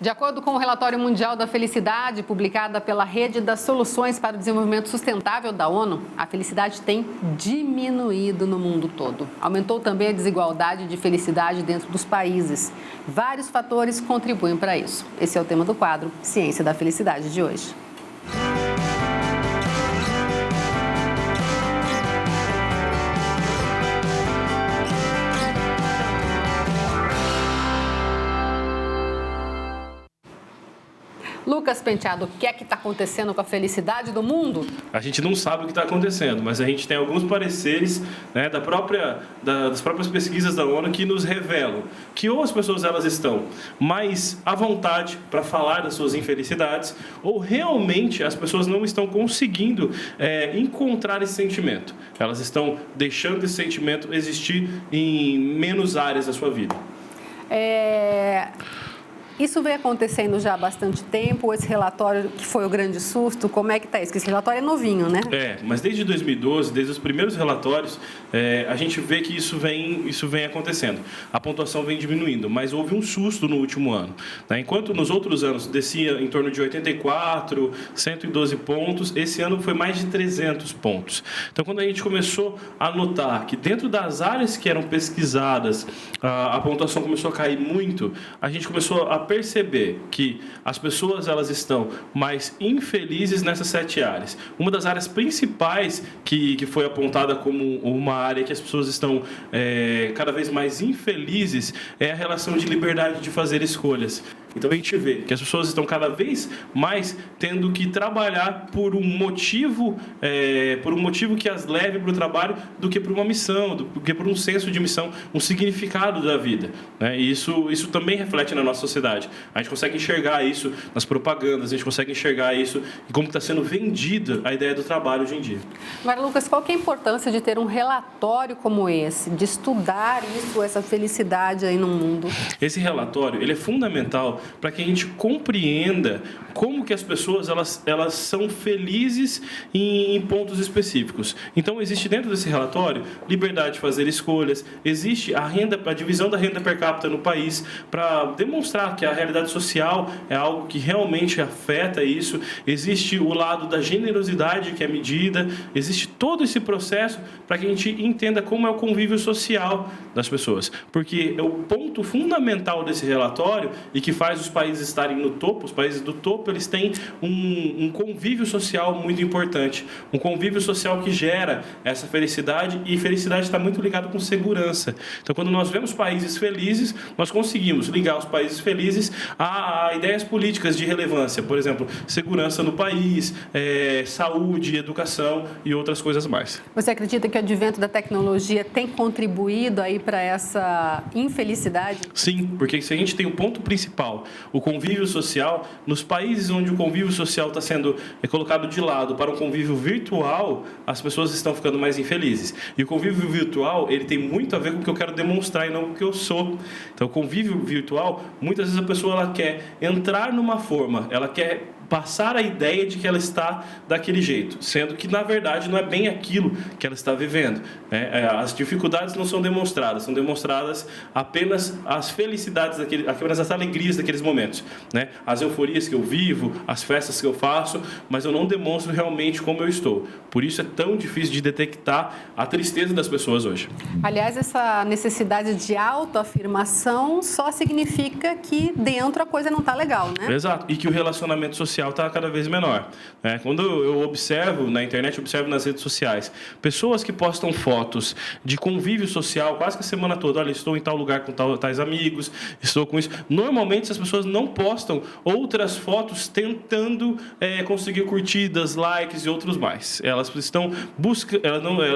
De acordo com o Relatório Mundial da Felicidade, publicada pela Rede das Soluções para o Desenvolvimento Sustentável da ONU, a felicidade tem diminuído no mundo todo. Aumentou também a desigualdade de felicidade dentro dos países. Vários fatores contribuem para isso. Esse é o tema do quadro Ciência da Felicidade de hoje. Lucas Penteado, o que é que está acontecendo com a felicidade do mundo? A gente não sabe o que está acontecendo, mas a gente tem alguns pareceres, né, das próprias pesquisas da ONU que nos revelam que ou as pessoas elas estão mais à vontade para falar das suas infelicidades, ou realmente as pessoas não estão conseguindo encontrar esse sentimento. Elas estão deixando esse sentimento existir em menos áreas da sua vida. Isso vem acontecendo já há bastante tempo, esse relatório que foi o grande susto, como é que está isso? Porque esse relatório é novinho, né? Mas desde 2012, desde os primeiros relatórios, a gente vê que isso vem acontecendo. A pontuação vem diminuindo, mas houve um susto no último ano, né? Enquanto nos outros anos descia em torno de 84, 112 pontos, esse ano foi mais de 300 pontos. Então, quando a gente começou a notar que dentro das áreas que eram pesquisadas, a pontuação começou a cair muito, a gente começou a perceber que as pessoas elas estão mais infelizes nessas 7 áreas. Uma das áreas principais que foi apontada como uma área que as pessoas estão cada vez mais infelizes é a relação de liberdade de fazer escolhas. Então a gente vê que as pessoas estão cada vez mais tendo que trabalhar por um motivo que as leve para o trabalho do que por uma missão, do que por um senso de missão, um significado da vida, né? E isso também reflete na nossa sociedade. A gente consegue enxergar isso nas propagandas, a gente consegue enxergar isso em como está sendo vendida a ideia do trabalho hoje em dia. Agora, Lucas, qual que é a importância de ter um relatório como esse, de estudar isso, essa felicidade aí no mundo? Esse relatório, ele é fundamental para que a gente compreenda como que as pessoas elas são felizes em pontos específicos. Então, existe dentro desse relatório liberdade de fazer escolhas, existe a divisão da renda per capita no país para demonstrar que a realidade social é algo que realmente afeta isso, existe o lado da generosidade que é medida, existe todo esse processo para que a gente entenda como é o convívio social das pessoas. Porque o ponto fundamental desse relatório e que faz os países estarem no topo, os países do topo, eles têm um convívio social muito importante, um convívio social que gera essa felicidade, e felicidade está muito ligado com segurança. Então, quando nós vemos países felizes, nós conseguimos ligar os países felizes a ideias políticas de relevância, por exemplo, segurança no país, saúde, educação e outras coisas mais. Você acredita que o advento da tecnologia tem contribuído aí para essa infelicidade? Sim, porque se a gente tem um ponto principal, o convívio social, nos países onde o convívio social está sendo colocado de lado para um convívio virtual, as pessoas estão ficando mais infelizes. E o convívio virtual, ele tem muito a ver com o que eu quero demonstrar e não com o que eu sou. Então, o convívio virtual, muitas vezes a pessoa ela quer entrar numa forma, ela quer passar a ideia de que ela está daquele jeito, sendo que, na verdade, não é bem aquilo que ela está vivendo, né? As dificuldades não são demonstradas apenas as felicidades, apenas as alegrias daqueles momentos, né? As euforias que eu vivo, as festas que eu faço, mas eu não demonstro realmente como eu estou. Por isso é tão difícil de detectar a tristeza das pessoas hoje. Aliás, essa necessidade de autoafirmação só significa que dentro a coisa não está legal, né? Exato, e que o relacionamento social está cada vez menor, né? Quando eu observo na internet, observo nas redes sociais, pessoas que postam fotos de convívio social quase que a semana toda, olha, estou em tal lugar com tais amigos, estou com isso. Normalmente, essas pessoas não postam outras fotos tentando conseguir curtidas, likes e outros mais. Ela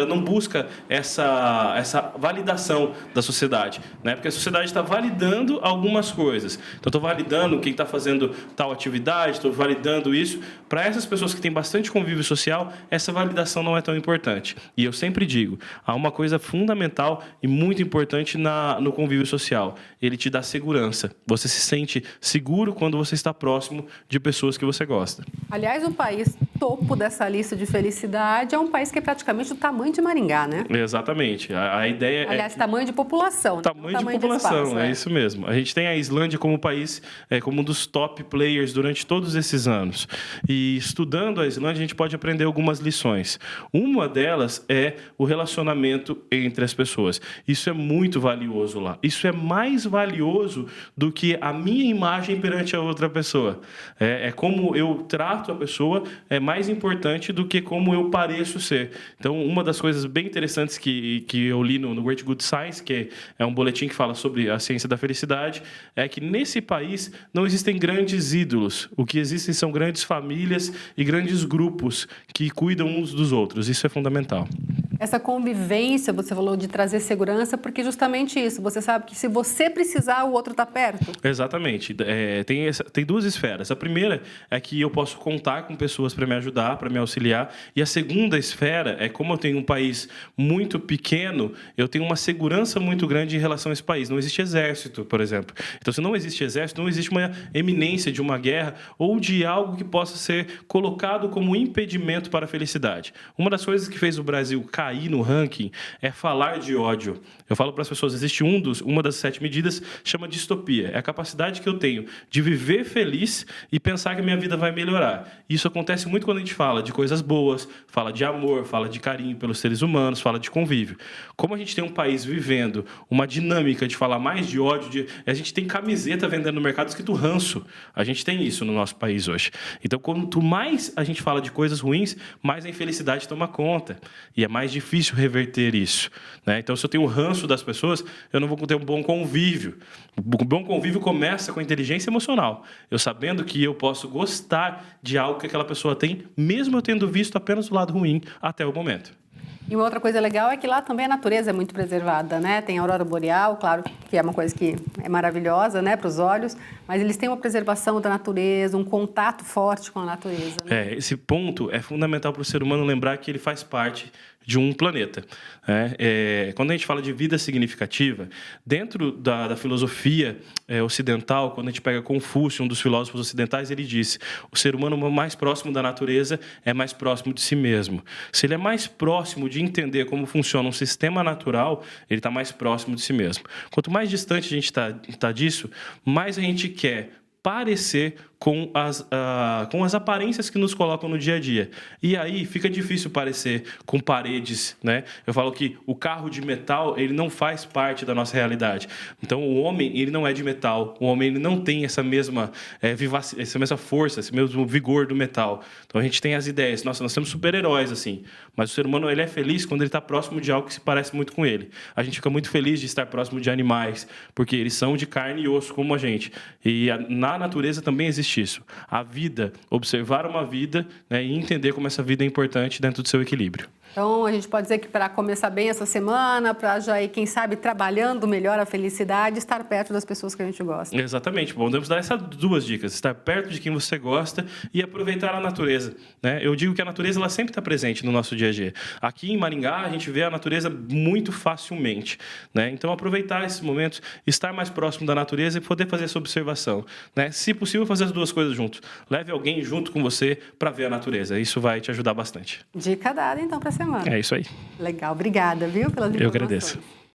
não busca essa validação da sociedade, né? Porque a sociedade está validando algumas coisas. Então, estou validando quem está fazendo tal atividade, estou validando isso. Para essas pessoas que têm bastante convívio social, essa validação não é tão importante. E eu sempre digo, há uma coisa fundamental e muito importante no convívio social. Ele te dá segurança. Você se sente seguro quando você está próximo de pessoas que você gosta. Aliás, o país topo dessa lista de felicidade é um país que é praticamente do tamanho de Maringá, né? Exatamente. A ideia Aliás, tamanho de população. Tamanho de população, espaço, é isso mesmo. A gente tem a Islândia como país, como um dos top players durante todos esses anos. E estudando a Islândia, a gente pode aprender algumas lições. Uma delas é o relacionamento entre as pessoas. Isso é muito valioso lá. Isso é mais valioso do que a minha imagem perante a outra pessoa. É como eu trato a pessoa é mais importante do que como eu pareço ser. Então, uma das coisas bem interessantes que eu li no Great Good Science, que é um boletim que fala sobre a ciência da felicidade, é que nesse país não existem grandes ídolos. O que existem são grandes famílias e grandes grupos que cuidam uns dos outros. Isso é fundamental. Essa convivência, você falou de trazer segurança, porque justamente isso, você sabe que se você precisar, o outro está perto. Exatamente. Tem duas esferas. A primeira é que eu posso contar com pessoas para me ajudar, para me auxiliar. E a segunda esfera é como eu tenho um país muito pequeno, eu tenho uma segurança muito grande em relação a esse país. Não existe exército, por exemplo. Então, se não existe exército, não existe uma eminência de uma guerra ou de algo que possa ser colocado como impedimento para a felicidade. Uma das coisas que fez o Brasil cair no ranking é falar de ódio. Eu falo para as pessoas, existe uma das 7 medidas, chama distopia. É a capacidade que eu tenho de viver feliz e pensar que a minha vida vai melhorar. Isso acontece muito quando a gente fala de coisas boas, fala de amor, fala de carinho pelos seres humanos, fala de convívio. Como a gente tem um país vivendo uma dinâmica de falar mais de ódio, a gente tem camiseta vendendo no mercado escrito ranço. A gente tem isso no nosso país hoje. Então, quanto mais a gente fala de coisas ruins, mais a infelicidade toma conta. E é mais difícil reverter isso, né? Então, se eu tenho o ranço das pessoas, eu não vou ter um bom convívio. O bom convívio começa com a inteligência emocional. Eu sabendo que eu posso gostar de algo que aquela pessoa tem, mesmo eu tendo visto apenas o lado ruim até o momento. E uma outra coisa legal é que lá também a natureza é muito preservada, né? Tem a aurora boreal, claro, que é uma coisa que é maravilhosa, né, para os olhos, mas eles têm uma preservação da natureza, um contato forte com a natureza, né? Esse ponto é fundamental para o ser humano lembrar que ele faz parte de um planeta. Quando a gente fala de vida significativa, dentro da filosofia ocidental, quando a gente pega Confúcio, um dos filósofos ocidentais, ele disse: o ser humano mais próximo da natureza é mais próximo de si mesmo. Se ele é mais próximo de entender como funciona um sistema natural, ele está mais próximo de si mesmo. Quanto mais distante a gente está disso, mais a gente quer parecer com as aparências que nos colocam no dia a dia. E aí fica difícil parecer com paredes, né? Eu falo que o carro de metal, ele não faz parte da nossa realidade. Então, o homem, ele não é de metal. O homem, ele não tem essa mesma essa mesma força, esse mesmo vigor do metal. Então, a gente tem as ideias. Nossa, nós temos super-heróis, assim. Mas o ser humano, ele é feliz quando ele está próximo de algo que se parece muito com ele. A gente fica muito feliz de estar próximo de animais, porque eles são de carne e osso como a gente. E na natureza também existe isso. A vida, observar uma vida, né, e entender como essa vida é importante dentro do seu equilíbrio. Então, a gente pode dizer que para começar bem essa semana, para já ir, quem sabe, trabalhando melhor a felicidade, estar perto das pessoas que a gente gosta. Exatamente. Bom, podemos dar essas duas dicas. Estar perto de quem você gosta e aproveitar a natureza, né? Eu digo que a natureza ela sempre está presente no nosso dia a dia. Aqui em Maringá, a gente vê a natureza muito facilmente, né? Então, aproveitar esses momentos, estar mais próximo da natureza e poder fazer essa observação, né? Se possível, fazer as duas coisas juntos. Leve alguém junto com você para ver a natureza. Isso vai te ajudar bastante. Dica dada, então, para a semana. É isso aí. Legal. Obrigada, viu, pelas informações. Eu agradeço.